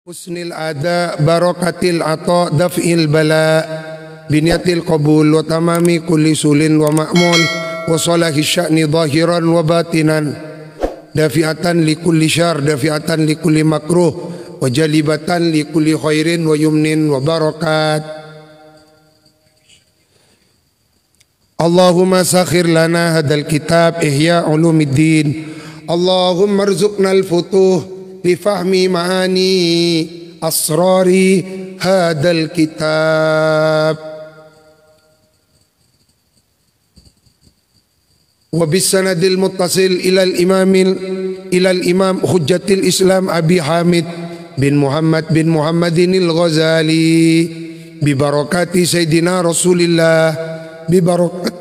Husnil ada barakatil ata daf'il bala biniyatil qabul wa tamami kulli sulin wa ma'mul wa salahi sya'ni zahiran wa batinan dafi'atan li kulli syar dafi'atan li kulli makruh wa jalibatan li kulli khairin wa yumnin wa barakat. Allahumma sakhir lana hadal kitab ihya ulumiddin. Allahumma arzuqna al-futuh lifahmi ma'ani asrari hadal kitab wa bisanadil muttasil ilal imam hujjatil islam Abi Hamid bin Muhammadin al-Ghazali bi barakati sayyidina Rasulillah bi barakat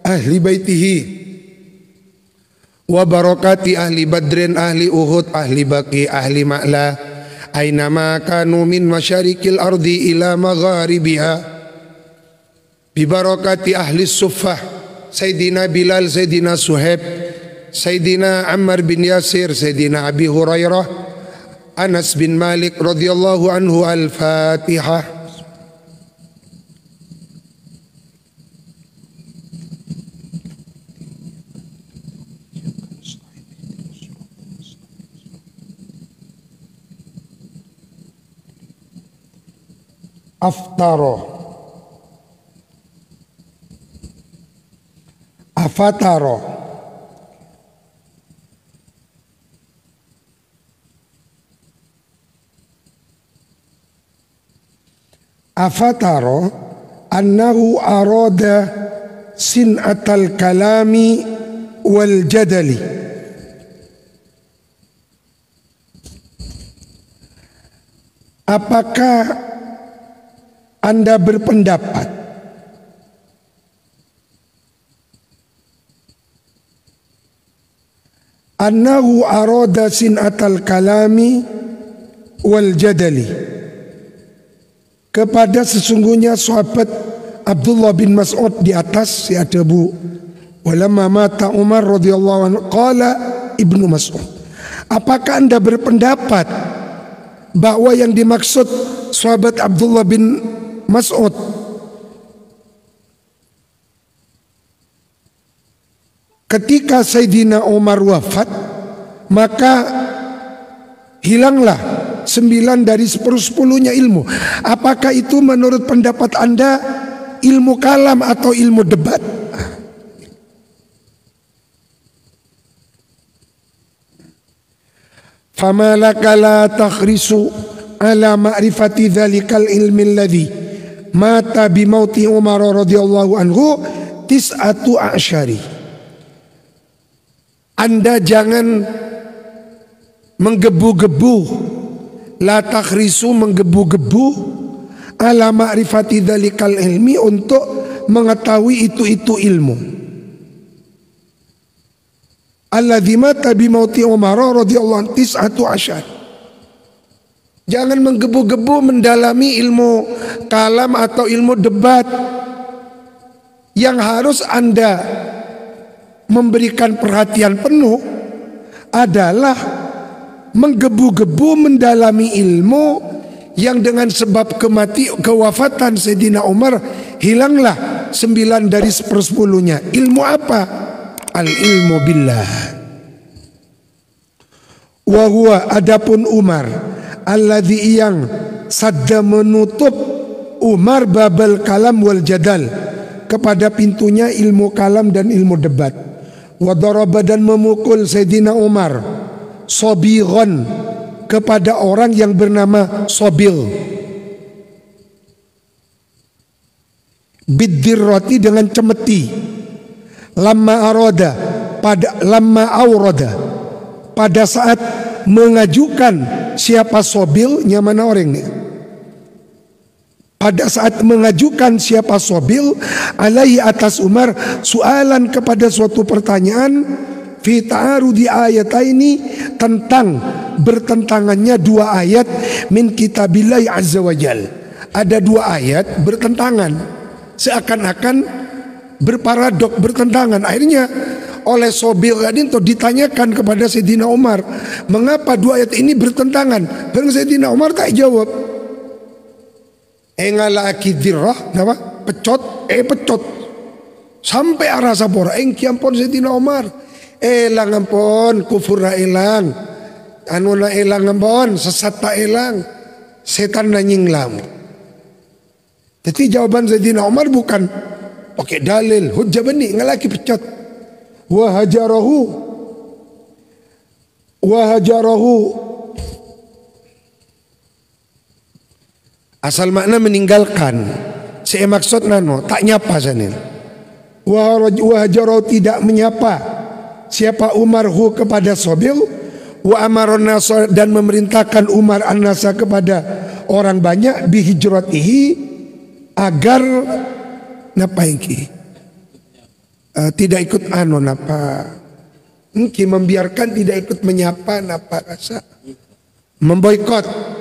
ahli baitihi wa barakati ahli badrin ahli uhud ahli baqi ahli ma'la aynama kanu min masyarikil ardi ila magharibiha bi barakati ahli suffah sayyidina Bilal sayyidina Suhaib sayyidina Ammar bin Yasir sayyidina Abi Hurairah Anas bin Malik radhiyallahu anhu. Al-Fatihah. Aftaro, afataro, afataro annahu arada sin'atal kalami wal jadali. Apakah Anda berpendapat annahu arada sin'atal kalami wal jadali, kepada sesungguhnya sahabat Abdullah bin Mas'ud di atas ya debu walamma mata Umar radhiyallahu anhu qala Ibnu Mas'ud, apakah Anda berpendapat bahwa yang dimaksud sahabat Abdullah bin Mas'ud ketika Sayyidina Umar wafat maka hilanglah 9 dari 10/10-nya ilmu. Apakah itu menurut pendapat Anda ilmu kalam atau ilmu debat? Fama laka la takhrisu ala ma'rifati dhalikal ilmi alladhi mata bimauti Umar radhiyallahu anhu tis'atu a'syari. Anda jangan menggebu-gebu, la takhrisu menggebu-gebu ala ma'rifati dhalikal ilmi untuk mengetahui itu ilmu. Alladzi mata bimauti Umar radhiyallahu anhu tis'atu a'syari. Jangan menggebu-gebu mendalami ilmu kalam atau ilmu debat. Yang harus Anda memberikan perhatian penuh adalah menggebu-gebu mendalami ilmu yang dengan sebab kewafatan Sayyidina Umar hilanglah 9 dari 10/10-nya. Ilmu apa? Al-ilmu billah. Wa huwa adapun Umar alladzi yang sadda menutup Umar babal kalam wal jadal, kepada pintunya ilmu kalam dan ilmu debat. Wa daraba dan memukul Sayyidina Umar sobigon, kepada orang yang bernama Sobil, bidirrati dengan cemeti, lamma aurada pada saat mengajukan siapa Sobil, mana orang nih? Pada saat mengajukan siapa Sobil alaihi atas Umar soalan kepada suatu pertanyaan fi ta'arudi ayataini tentang bertentangannya 2 ayat min kitabillahi azza wajal. Ada 2 ayat bertentangan, seakan-akan berparadok bertentangan. Akhirnya oleh Sobil tadi untuk ditanyakan kepada Sayyidina Umar, mengapa dua ayat ini bertentangan? Dan Sayyidina Umar tak jawab. Engala akidirah, apa? Pecot, pecot. Sampai arah sapora, kiampon Sayyidina Umar. Elang ampon, kufur na elang. Anu na elang ampon, sesat tak elang. Setan na nyinglam. Jadi jawaban Sayyidina Umar bukan pakai dalil, hujjah benih, ngalaki pecat. Wahajarahu asal makna meninggalkan. Saya maksud nano tak nyapa sanin. Wahajarahu tidak menyapa siapa Umar hu kepada Sobil. Wa amaron nasa dan memerintahkan Umar an-nasa kepada orang banyak bihijratihi agar napa iki tidak ikut napa membiarkan tidak ikut menyapa napa rasa memboikot.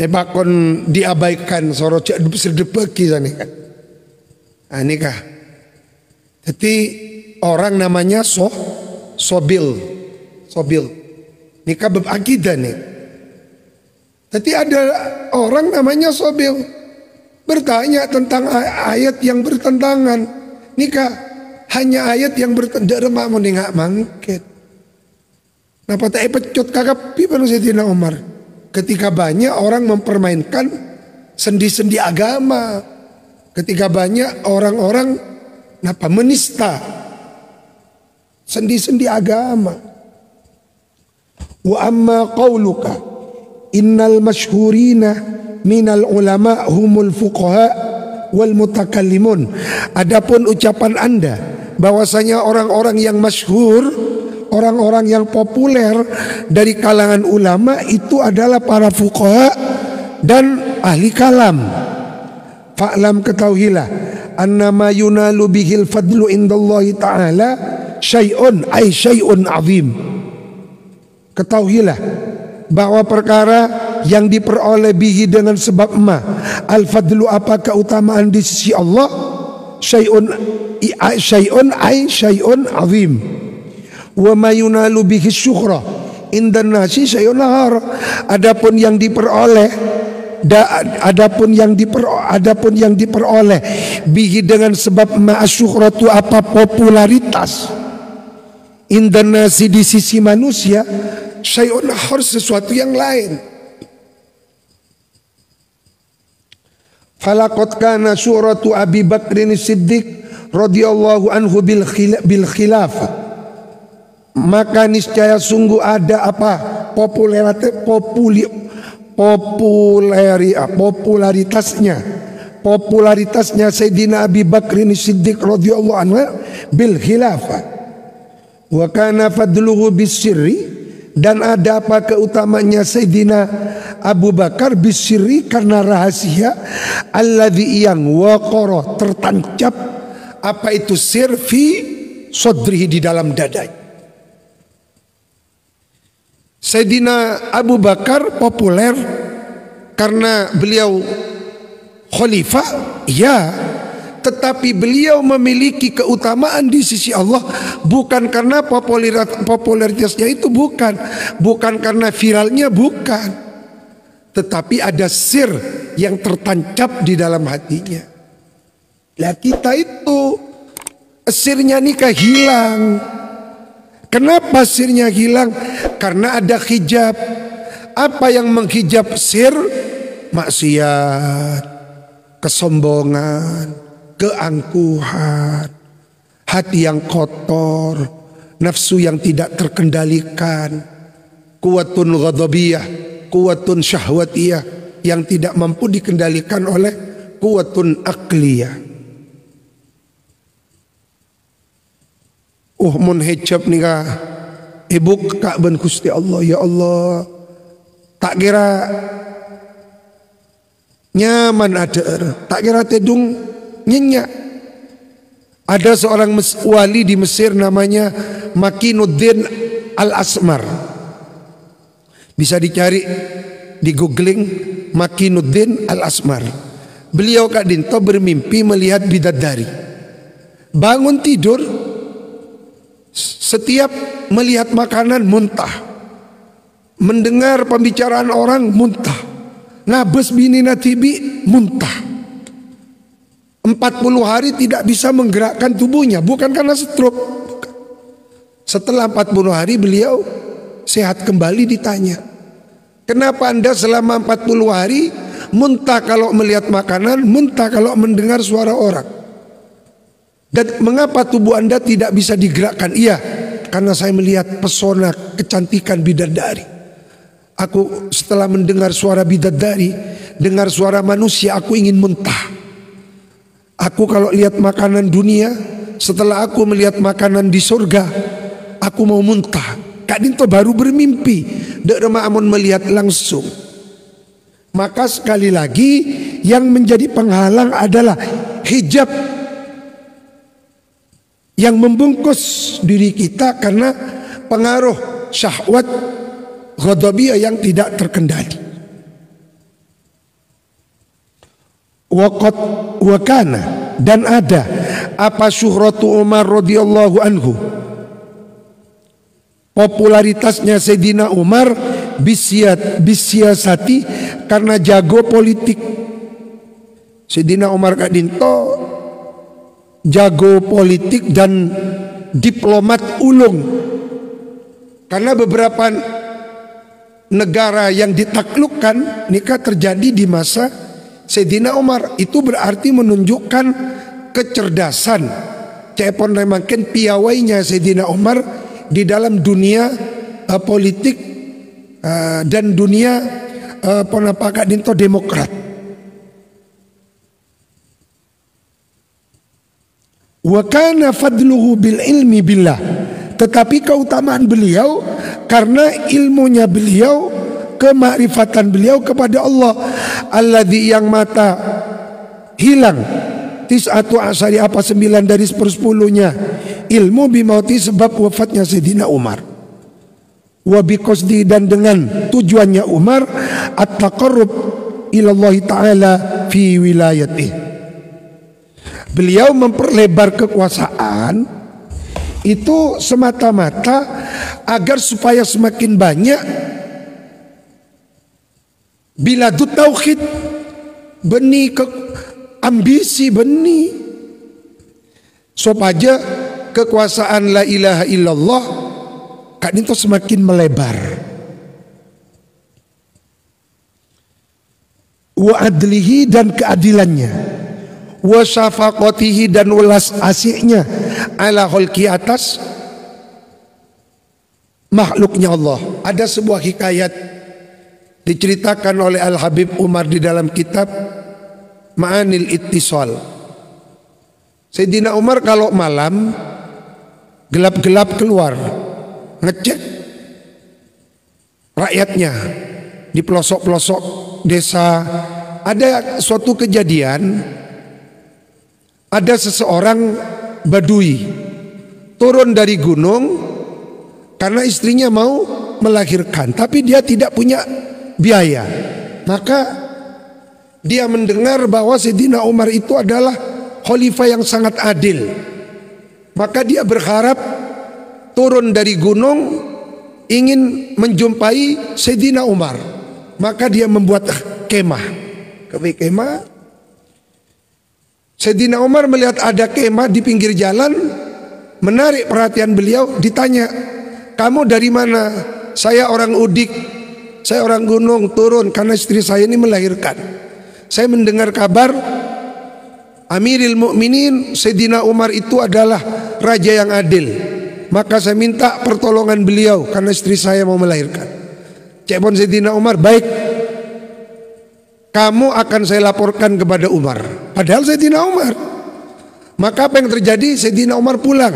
Bakon diabaikan soro cak sedepeki sani kan. Nikah. Jadi orang namanya Sobil. Nikah bab akidah nih. Jadi ada orang namanya Sobil bertanya tentang ayat yang bertentangan. Nikah hanya ayat yang bertentangan mau nengak mangket. Napa tak pecut kakak pipan Sayyidina Umar. Ketika banyak orang mempermainkan sendi-sendi agama. Ketika banyak orang-orang menista sendi-sendi agama. Wa amma qauluka innal mashhurina minal ulama humul fuqaha wal mutakallimun. Adapun ucapan Anda bahwasanya orang-orang yang masyhur, orang-orang yang populer dari kalangan ulama itu adalah para fuqaha dan ahli kalam. Fa'lam ketahuilah annama yunalu bihil fadlu indallahi ta'ala syai'un ay syai'un azim. Ketahuilah bahwa perkara yang diperoleh bihi dengan sebab al-fadlu apa keutamaan di sisi Allah syai'un ay syai'un azim. Wa ma yunalu bihi syuhra indan nasi syai'un lahar. Adapun yang diperoleh bihi dengan sebab ma'asyuhratu apa popularitas indan nasi di sisi manusia syai'un lahar sesuatu yang lain. Falaqad kana syuhratu Abi Bakrin Siddiq radhiyallahu anhu bil khilafah. Maka niscaya sungguh ada apa popularitasnya Sayyidina Abi Bakrin Siddiq radhiyallahu anhu bil khilafah. Wa kana fadluhu bisirri, dan ada apa keutamanya Sayyidina Abu Bakar bisirri karena rahasia alladzi yang waqara tertancap apa itu sir fi sodrihi di dalam dadanya. Sayyidina Abu Bakar populer karena beliau khalifah, ya, tetapi beliau memiliki keutamaan di sisi Allah bukan karena popularitasnya itu, bukan karena viralnya, bukan, tetapi ada sir yang tertancap di dalam hatinya. Lah kita itu sirnya nikah hilang. Kenapa sirnya hilang? Karena ada hijab. Apa yang menghijab sir? Maksiat, kesombongan, keangkuhan, hati yang kotor, nafsu yang tidak terkendalikan, kuwatun ghadabiyah, kuwatun syahwatiyah yang tidak mampu dikendalikan oleh kuwatun akliyah. Mun hijab nikah ibu kak ben Gusti Allah, ya Allah, tak kira nyaman ada, tak kira tedung nyenyak. Ada seorang wali di Mesir namanya Makinuddin Al-Asmar. Bisa dicari di googling Makinuddin Al-Asmar. Beliau Kak Dinto bermimpi melihat bidadari. Bangun tidur, setiap melihat makanan muntah, mendengar pembicaraan orang muntah, ngabes bini natibi muntah. 40 hari tidak bisa menggerakkan tubuhnya, bukan karena stroke. Setelah 40 hari beliau sehat kembali. Ditanya, kenapa Anda selama 40 hari muntah kalau melihat makanan, muntah kalau mendengar suara orang, dan mengapa tubuh Anda tidak bisa digerakkan? Iya, karena saya melihat pesona kecantikan bidadari. Aku setelah mendengar suara bidadari, dengar suara manusia, aku ingin muntah. Aku kalau lihat makanan dunia, setelah aku melihat makanan di surga, aku mau muntah. Kak Dinto baru bermimpi, Dek Rema Amun melihat langsung. Maka sekali lagi yang menjadi penghalang adalah hijab yang membungkus diri kita karena pengaruh syahwat ghadabiyah yang tidak terkendali. Waqat wakana, dan ada apa syuhratu Umar radhiyallahu anhu, popularitasnya Sayyidina Umar bisyasati, karena jago politik. Sayyidina Umar Kak Dinto jago politik dan diplomat ulung, karena beberapa negara yang ditaklukkan nikah terjadi di masa Sayyidina Umar. Itu berarti menunjukkan kecerdasan, cepon remaken piawainya Sayyidina Umar di dalam dunia politik dan dunia Kak Dinto demokrat. Wa kana fadluhu bil ilmi billah, tetapi keutamaan beliau karena ilmunya beliau, kemakrifatan beliau kepada Allah. Alladzi, yang mata hilang tis'atu asari, apa 9 dari 10-nya ilmu, bimauti, sebab wafatnya Sayyidina Umar. Wa biqasdi, dan dengan tujuannya Umar at-taqarrub ilallah ta'ala fi wilayatih. Beliau memperlebar kekuasaan itu semata-mata agar supaya semakin banyak biladut tauhid, benih ambisi, benih supaya kekuasaan la ilaha illallah Kak Dinto semakin melebar. Wa adlihi, dan keadilannya, wa syafaqatihi, dan welas asihnya, ala khalqi, atas makhluknya Allah. Ada sebuah hikayat diceritakan oleh Al-Habib Umar di dalam kitab Ma'anil Ittisal. Sayyidina Umar kalau malam gelap-gelap keluar ngecek rakyatnya di pelosok-pelosok desa. Ada suatu kejadian, ada seseorang Badui turun dari gunung karena istrinya mau melahirkan, tapi dia tidak punya biaya. Maka dia mendengar bahwa Sayyidina Umar itu adalah khalifah yang sangat adil. Maka dia berharap turun dari gunung ingin menjumpai Sayyidina Umar. Maka dia membuat kemah. Sayyidina Umar melihat ada kemah di pinggir jalan, menarik perhatian beliau. Ditanya, kamu dari mana? Saya orang Udik, saya orang gunung, turun karena istri saya ini melahirkan. Saya mendengar kabar Amiril Mukminin Sayyidina Umar itu adalah raja yang adil, maka saya minta pertolongan beliau karena istri saya mau melahirkan. Cekpon Sayyidina Umar, baik, kamu akan saya laporkan kepada Umar. Padahal Sayyidina Umar. Maka apa yang terjadi? Sayyidina Umar pulang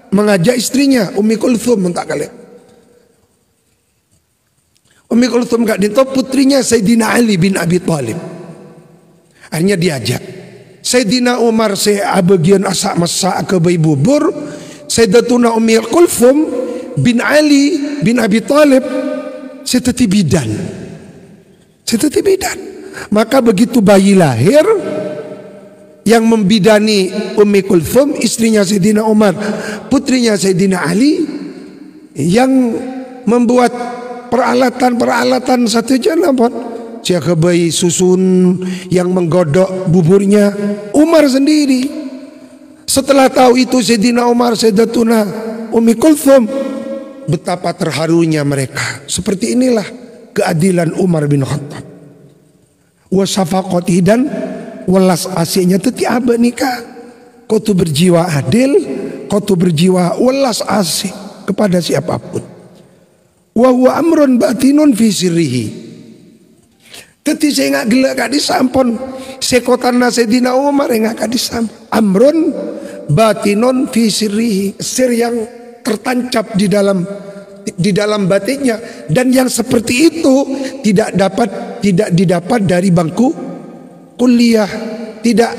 mengajak istrinya Ummi Kulthum, mentak kalian. Ummi Kulthum Kak Dinto putrinya Sayyidina Ali bin Abi Thalib. Akhirnya diajak. Sayyidina Umar seabagian asak masak ke bayi bubur. Sayyidatuna Ummi Kulthum bin Ali bin Abi Thalib seteti bidan. Siti bidan. Maka begitu bayi lahir, yang membidani Ummi Kulthum, istrinya Sayyidina Umar, putrinya Sayyidina Ali, yang membuat peralatan satu jana pun jaga bayi susun, yang menggodok buburnya Umar sendiri. Setelah tahu itu Sayyidina Umar, Sayyidatuna Ummi Kulthum, betapa terharunya mereka. Seperti inilah keadilan Umar bin Khattab. Wasafaqati, dan welas asihnya teti aba nikah. Kau tu berjiwa adil, kau tu berjiwa welas asih kepada siapapun. Wa huwa amrun batinun fi sirrihi. Teti saya ngak gelak kak disampun sekotanna Sayyidina Umar ngak kak disampun. Amrun batinun fi sirrihi, sir yang tertancap di dalam batinnya, dan yang seperti itu tidak didapat dari bangku kuliah, tidak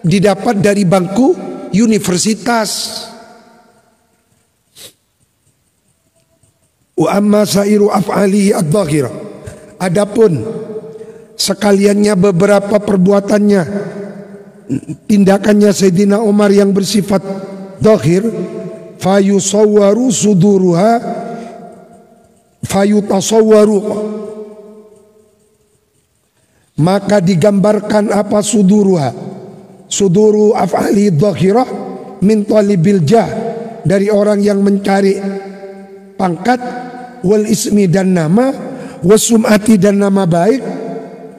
didapat dari bangku universitas. Wa amma sairu af'alihi ad-dhahira, adapun sekaliannya beberapa perbuatannya, tindakannya Sayyidina Umar yang bersifat dhahir, fayusawwaru suduruha fayutasawwaru, maka digambarkan apa suduruha, suduru af'ali dhahirah min talibil jah, dari orang yang mencari pangkat, wal ismi dan nama, wasum'ati dan nama baik,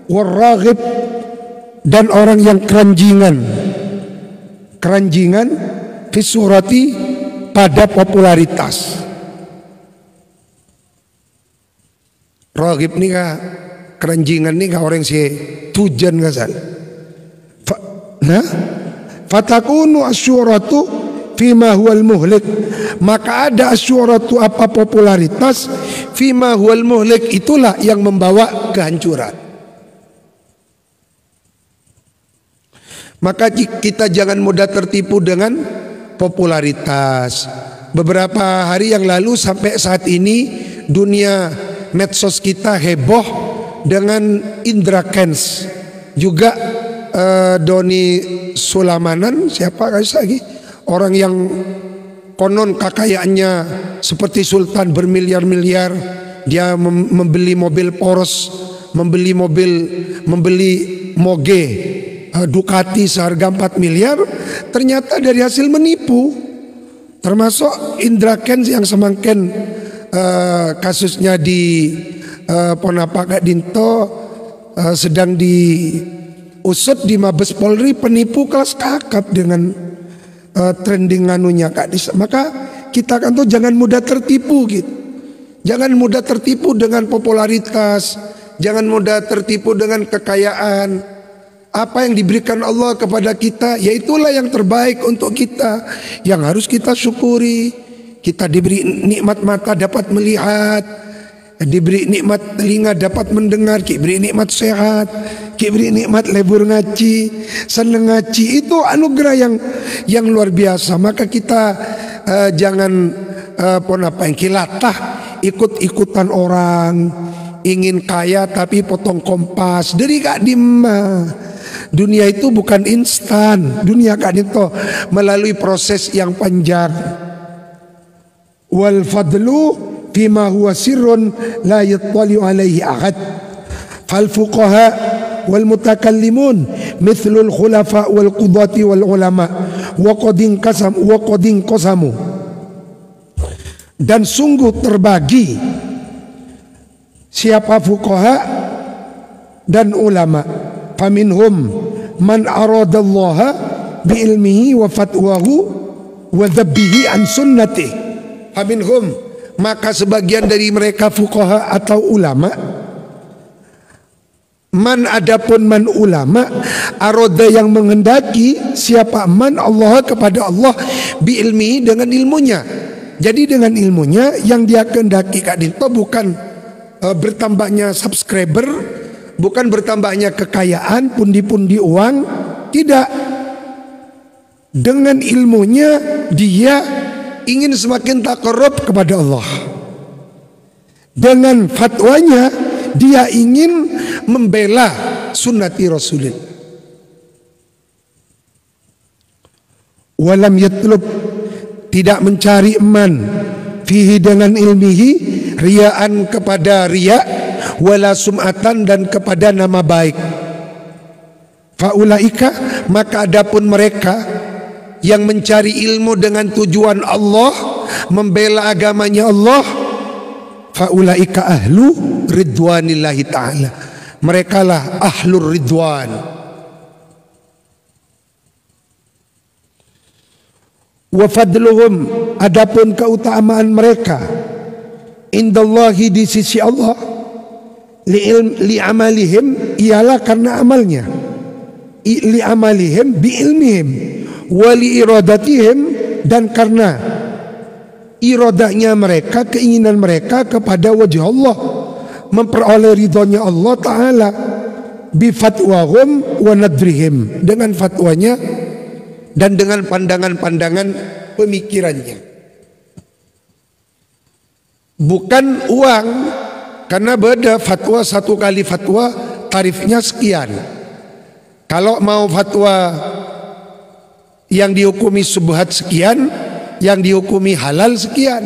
warraghib dan orang yang keranjingan fisurati pada popularitas. Raghib nih kah keranjingan nih kah orang si tujan ngasal. Nah, fatakunu asyuratu fima huwal muhlik, maka ada asyuratu apa popularitas, fima huwal muhlik, itulah yang membawa kehancuran. Maka kita jangan mudah tertipu dengan popularitas. Beberapa hari yang lalu sampai saat ini dunia medsos kita heboh dengan Indra Kents, juga Doni Sulamanan, siapa lagi, orang yang konon kekayaannya seperti sultan bermiliar-miliar, dia membeli mobil Porsche, membeli Moge Ducati seharga 4 miliar, ternyata dari hasil menipu. Termasuk Indra Kents yang semakin kasusnya di Ponapaka Dinto sedang diusut di Mabes Polri, penipu kelas kakap dengan trending anunya Kak. Maka kita kan tuh jangan mudah tertipu gitu. Jangan mudah tertipu dengan popularitas, jangan mudah tertipu dengan kekayaan. Apa yang diberikan Allah kepada kita, yaitulah yang terbaik untuk kita, yang harus kita syukuri. Kita diberi nikmat mata dapat melihat, diberi nikmat telinga dapat mendengar, diberi nikmat sehat, diberi nikmat lebur ngaji, seneng ngaji, itu anugerah yang luar biasa. Maka kita jangan kilatah, ikut-ikutan orang, ingin kaya tapi potong kompas dari Kak Dimma. Dunia itu bukan instan, dunia Kak itu melalui proses yang panjang. Wal fadlu fima huwa sirrun la yattali'u alaihi ahad. Fal fuqaha wal mutakallimun mithlul khulafa wal qudati wal ulama wa qadin qasamu. Dan sungguh terbagi siapa fuqaha dan ulama. Faminhum man aradallaha bi ilmihi wa fatwahu wa dhabbihi an sunnatihi. Faminhum, maka sebagian dari mereka fuqaha atau ulama, man adapun man ulama, arada yang menghendaki, siapa man Allah kepada Allah, bi ilmihi dengan ilmunya. Jadi dengan ilmunya yang dia kehendaki Kak Dinto bukan bertambahnya subscriber, bukan bertambahnya kekayaan, pundi-pundi uang, tidak. Dengan ilmunya dia ingin semakin taqarrub kepada Allah. Dengan fatwanya dia ingin membela sunnati Rasulullah. Walam yatlub, tidak mencari man fihi dengan ilmihi riyaan kepada riya, wala sum'atan dan kepada nama baik. Faulaika, maka adapun mereka yang mencari ilmu dengan tujuan Allah, membela agamanya Allah, faulaika ahlu ridwanillahi ta'ala, mereka lah ahlur ridwan. Wa fadluhum, adapun keutamaan mereka, indallahi, di sisi Allah, li amalihim, ialah karena amalnya, li amalihim bi ilmihim, wa li iradatihim, dan karena iradahnya mereka, keinginan mereka kepada wajah Allah, memperoleh ridhonya Allah Ta'ala, bi fatwahum wa nadrihim, dengan fatwanya dan dengan pandangan-pandangan pemikirannya. Bukan uang, karena beda fatwa, satu kali fatwa tarifnya sekian. Kalau mau fatwa yang dihukumi subhat sekian, yang dihukumi halal sekian,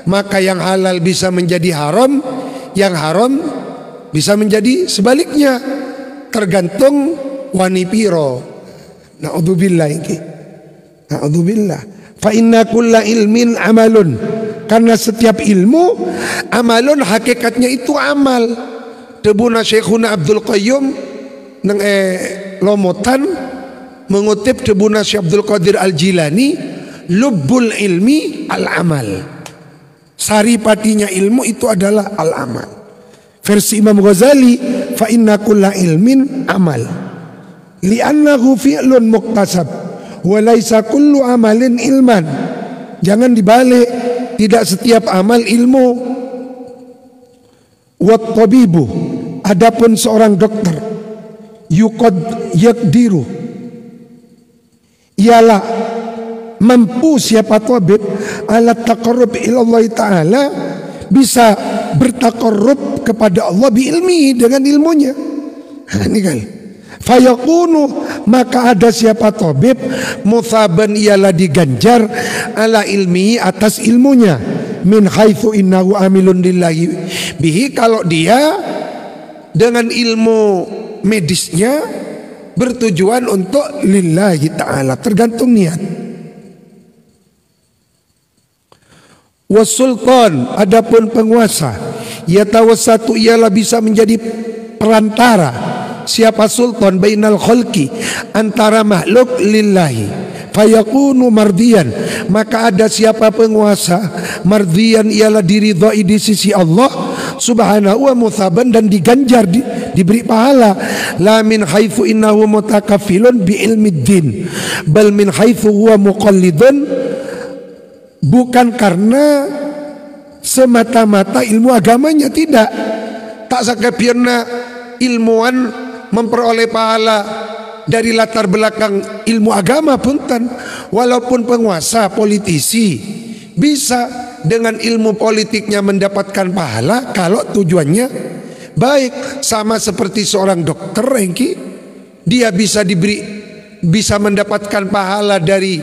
maka yang halal bisa menjadi haram, yang haram bisa menjadi sebaliknya, tergantung wanipiro. Na'udzubillah ini. Na'udzubillah. Fa inna kulla ilmin amalun, karena setiap ilmu amalun, hakikatnya itu amal. Tebuna Syekhuna Abdul Qayyum nang lomotan mengutip tebuna Syekh Abdul Qadir Al-Jilani, lubbul ilmi al-amal, saripatinya ilmu itu adalah al-amal. Versi Imam Ghazali, fa inna kulla ilmin amal li'annahu fi'lun muktasab wa laisa kullu amalin ilman. Jangan dibalik, tidak setiap amal ilmu. Wa tabibu, adapun seorang dokter, yakdiru, ialah mampu siapa tabib, ala taqarrub ila Allah Ta'ala, bisa bertaqarrub kepada Allah bi ilmi, dengan ilmunya. Ini kan fayaqunu, maka ada siapa tabib, muthaban, ialah diganjar, ala ilmi, atas ilmunya, min haitsu innahu amilun lillahi bihi, kalau dia dengan ilmu medisnya bertujuan untuk lillahi ta'ala, tergantung niat. Wasultan, adapun penguasa, yatawassatu, ialah bisa menjadi perantara, siapa sultan, bainal khalqi, antara makhluk, lillahi, fayakunu mardiyan, maka ada siapa penguasa, mardiyan, ialah diridhai di sisi Allah subhanahu wa muthaban, dan diganjar, diberi pahala, la min haitsu innahu mutakaffilun bi ilmi din, bal min haitsu huwa muqallidun, bukan karena semata-mata ilmu agamanya, tidak, tak sakapirna ilmuwan memperoleh pahala dari latar belakang ilmu agama punten. Walaupun penguasa, politisi bisa dengan ilmu politiknya mendapatkan pahala kalau tujuannya baik. Sama seperti seorang dokter, Engki, dia bisa mendapatkan pahala dari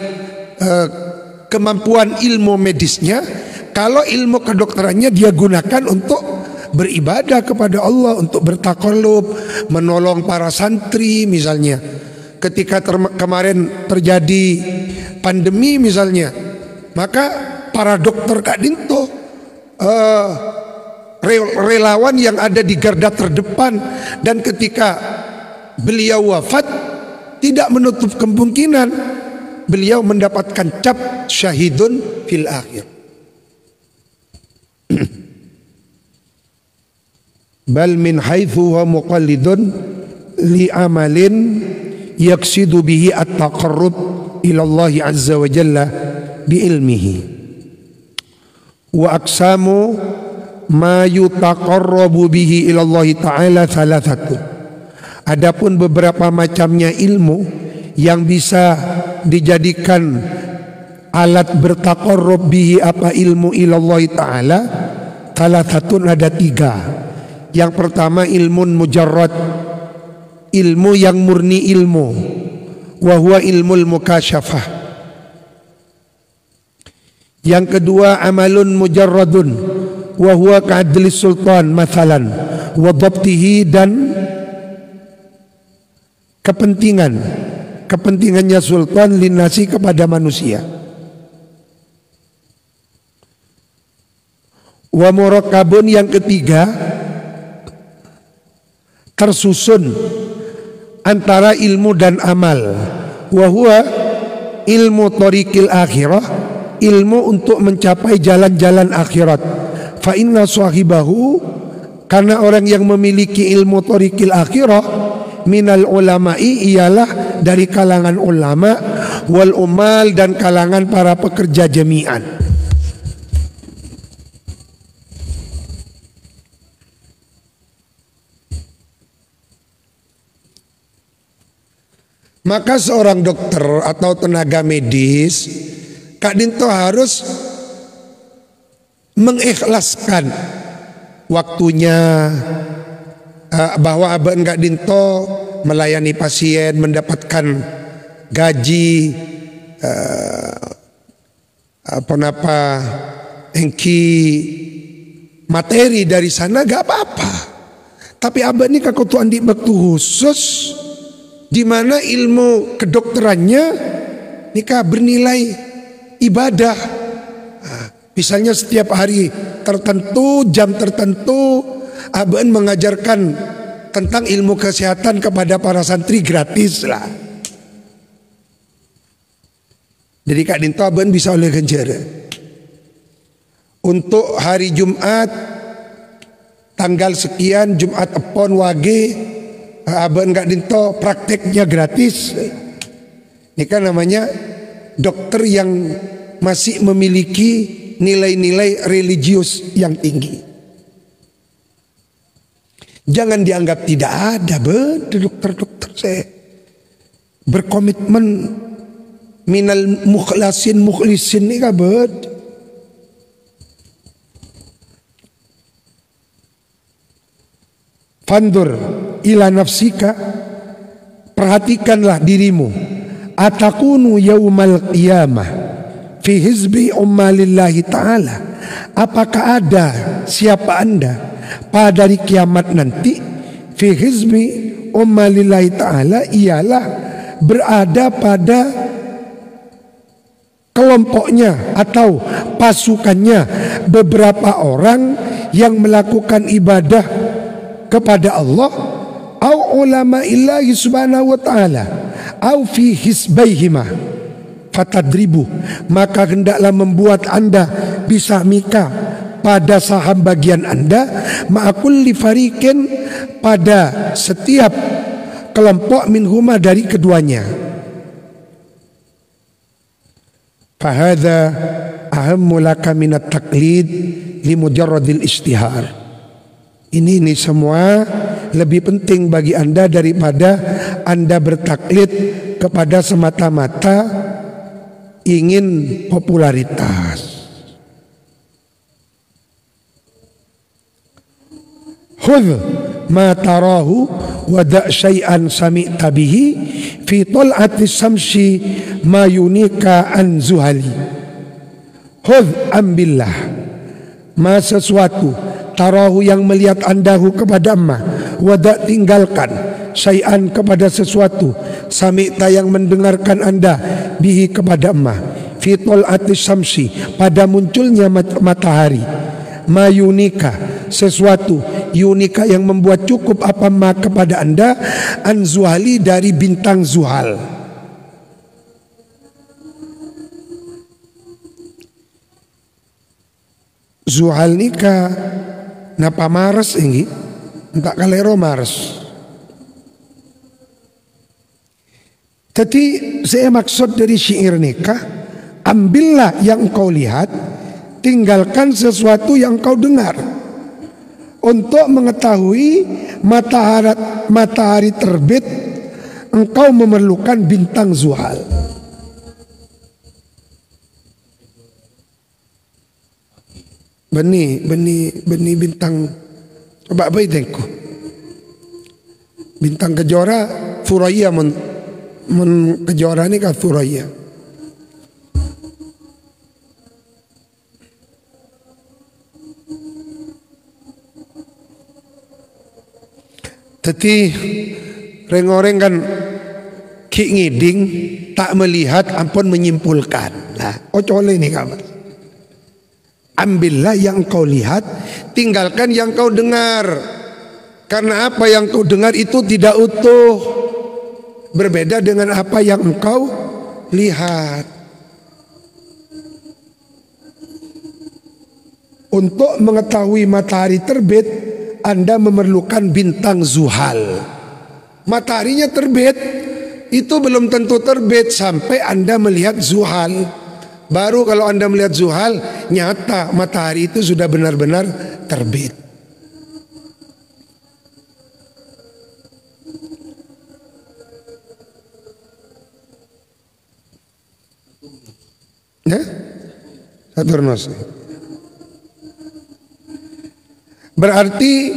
kemampuan ilmu medisnya kalau ilmu kedokterannya dia gunakan untuk beribadah kepada Allah, untuk bertaqallub, menolong para santri misalnya. Ketika kemarin terjadi pandemi misalnya, maka para dokter Kak Dinto, relawan yang ada di garda terdepan, dan ketika beliau wafat, tidak menutup kemungkinan beliau mendapatkan cap syahidun fil akhir. Bal min haitsu huwa muqallidun li amalin yaqsidu bihi at-taqarrub ila Allah azza wa jalla bi ilmihi. Wa aqsamu ma yutaqarrabu bihi ila Allah ta'ala thalathatu. Adapun beberapa macamnya ilmu yang bisa dijadikan alat bertaqarrub bihi, apa ilmu ila Allah ta'ala, thalathatun, ada tiga. Yang pertama ilmun mujarrad, ilmu yang murni ilmu, wa huwa ilmul mukasyafah. Yang kedua amalun mujarradun, wa huwa ka'adlis sultan mathalan wa dhabtihi, dan kepentingannya sultan linnasi kepada manusia. Wa murakkabun, yang ketiga tersusun antara ilmu dan amal, wa huwa ilmu thariqil akhirah, ilmu untuk mencapai jalan-jalan akhirat. Fa inna sahibahu, karena orang yang memiliki ilmu thariqil akhirah, minal ulama'i, ialah dari kalangan ulama, wal umal, dan kalangan para pekerja jami'an. Maka seorang dokter atau tenaga medis, Kak Dinto harus mengikhlaskan waktunya, bahwa Abang Kak Dinto melayani pasien, mendapatkan gaji engki materi dari sana, gak apa-apa. Tapi Abang ini kakutuan di waktu khusus, di mana ilmu kedokterannya nikah bernilai ibadah. Misalnya setiap hari tertentu, jam tertentu, Abang mengajarkan tentang ilmu kesehatan kepada para santri gratis lah. Jadi Kak Dinto Abang bisa oleh genjer. Untuk hari Jumat tanggal sekian, Jumat Epon Wage, Abang Kak Dinto prakteknya gratis. Ini kan namanya dokter yang masih memiliki nilai-nilai religius yang tinggi. Jangan dianggap tidak ada, dokter-dokter saya berkomitmen minal mukhlisin ini kabut. Fandur ila nafsika, perhatikanlah dirimu. Atakunu yaumal qiyamah fi hizbi ummalillahi ta'ala, apakah ada siapa anda pada hari kiamat nanti, fi hizbi ummalillahi ta'ala, ialah berada pada kelompoknya atau pasukannya beberapa orang yang melakukan ibadah kepada Allah, au ulama illahi subhanahu wa ta'ala, au fi hisbaihima fatadribu, maka hendaklah membuat anda bisa mika pada saham bagian anda, ma'akulli fariqin, pada setiap kelompok minhuma, dari keduanya. Fahadha ahammu laka minat taqlid li mujarradil istihar. Ini semua lebih penting bagi anda daripada anda bertaklid kepada semata-mata ingin popularitas. Khudh ma tarahu wa da' syai'an sami'ta bihi fi tal'ati samsi ma yunika an zuhali. Khudh, ambillah, ma sesuatu, tarahu yang melihat andahu kepada emak, wada tinggalkan, syai'an kepada sesuatu, sami'ta yang mendengarkan anda, bihi kepada emak, fitol atis samsi, pada munculnya matahari, mayunika, sesuatu, yunika yang membuat cukup apa ma kepada anda, an zuhali, dari bintang zuhal. Zuhal nikah napa Mars ini, entah kalero Mars. Jadi saya maksud dari syair nikah, ambillah yang engkau lihat, tinggalkan sesuatu yang engkau dengar. Untuk mengetahui matahari terbit, engkau memerlukan bintang zuhal. Benih bintang Coba baitengku. Bintang Kejora Thuraya men Kejora ni ka Thuraya. Teti reng-oreng kan ki ngiding tak melihat ampun menyimpulkan. Nah, ocole ini kabar. Ambillah yang kau lihat, tinggalkan yang kau dengar. Karena apa yang kau dengar itu tidak utuh. Berbeda dengan apa yang engkau lihat. Untuk mengetahui matahari terbit, Anda memerlukan bintang Zuhal. Mataharinya terbit, itu belum tentu terbit sampai Anda melihat Zuhal. Baru kalau Anda melihat Zuhal, nyata matahari itu sudah benar-benar terbit. Ya? Saturnus. Berarti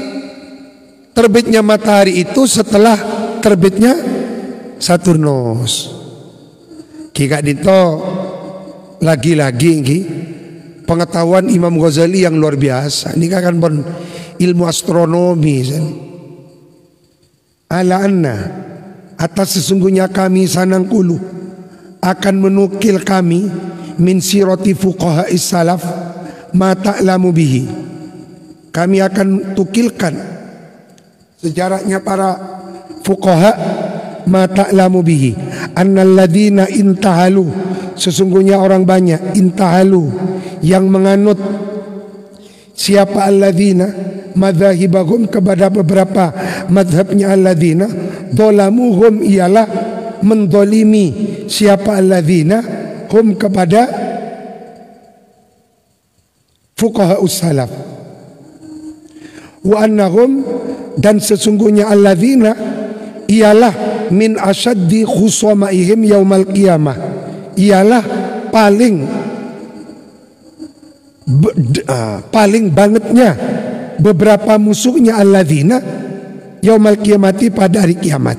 terbitnya matahari itu setelah terbitnya Saturnus. Kika dito lagi-lagi ini pengetahuan Imam Ghazali yang luar biasa. Ini kan pun ilmu astronomi. Ala anna, atas sesungguhnya kami Sanangkulu akan menukil kami min sirati fuqaha'is salaf ma ta'lamu bihi. Kami akan tukilkan sejarahnya para fuqaha ma ta'lamu bihi annal ladina intahalu, sesungguhnya orang banyak intahalu yang menganut siapa alladzina madzhabahum kepada beberapa madhabnya alladzina dolamuhum ialah mendolimi siapa alladzina hum kepada fuqaha salaf wa annahum, dan sesungguhnya alladzina ialah min asyaddi khusamaihim yaumal qiyamah, ialah paling bangetnya beberapa musuhnya alladzina yaumal qiyamati pada hari kiamat.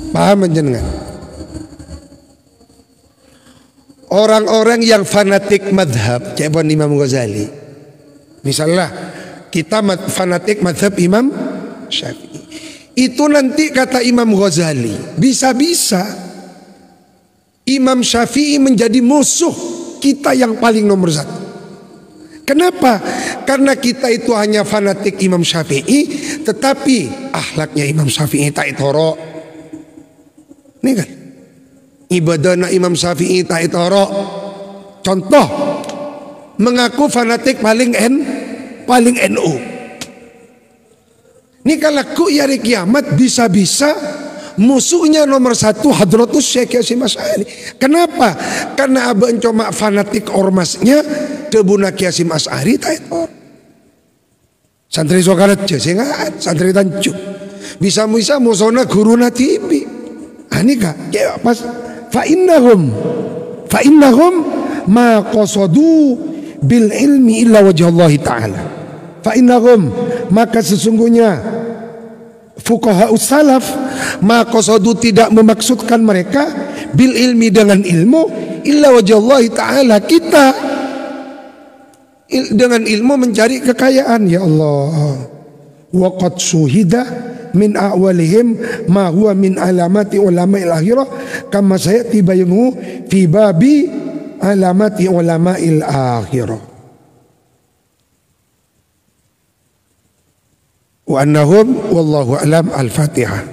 Paham jenengan? Orang-orang yang fanatik madhab kayak Imam Ghazali, misalnya kita fanatik madhab Imam Syafi'i, itu nanti kata Imam Ghazali bisa-bisa Imam Syafi'i menjadi musuh kita yang paling nomor satu. Kenapa? Karena kita itu hanya fanatik Imam Syafi'i, tetapi akhlaknya Imam Syafi'i tak itoro. Ini kan ibadahnya Imam Syafi'i tak itoro. Contoh, mengaku fanatik paling NU. Ini kalau ku hari kiamat bisa-bisa musuhnya nomor satu Hadratus Syekh Hasyim Asy'ari. Kenapa? Karena abang cuma fanatik ormasnya Kebuna Hasyim Asy'ari tak itu. Santri sokarat jesengat, santri tanjuk. Bisa-bisa musona guruna TV. Ini kak, kayak pas fa innahum ma qasadu bil ilmi illa wajhallahi ta'ala. Fa innahum, maka sesungguhnya fuqaha salaf ma qasadu tidak memaksudkan mereka bil ilmi dengan ilmu illa wajhallahi ta'ala, kita dengan ilmu mencari kekayaan. Ya Allah, wa qad suhida min awalihim ma huwa min alamati ulama'il akhirah kama sayati bayanu fi babi alamati ulama'il akhirah. Wa annahum wallahu alam. Al-Fatihah.